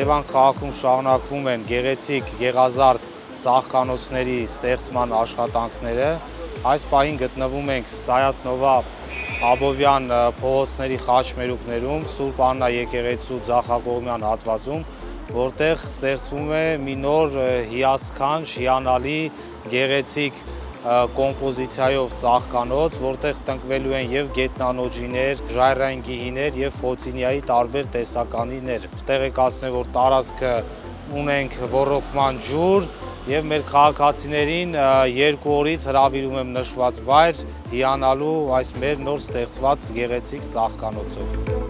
Երևան քաղաքում շարունակվում են գեղեցիկ, գեղազարդ ծաղկանոցների ստեղծման աշխատանքները։ Այս պահին գտնվում ենք Սայաթ-Նովա Աբովյան փողոցների խաչմերուկներում, Սուրբ Աննա եկեղեցու ձախակողմյան հատվածում, որտեղ ստեղծվում է մի նոր հիասքանչ, հիանալի, գեղեցիկ կոմպոզիցիայով ծաղկանոց, որտեղ տնկվելու են եւ գետնանոջիներ, ժայռային գիհիներ եւ ֆոցինիայի տարբեր տեսականիներ։ Տեղեկացնեմ, որ տարածքը ունենք ոռոգման ջուր եւ մեր քաղաքացիներին 2 օրից հրավիրում եմ նշված վայր հիանալու այս մեր նոր ստեղծված գեղեցիկ ծաղկանոցով։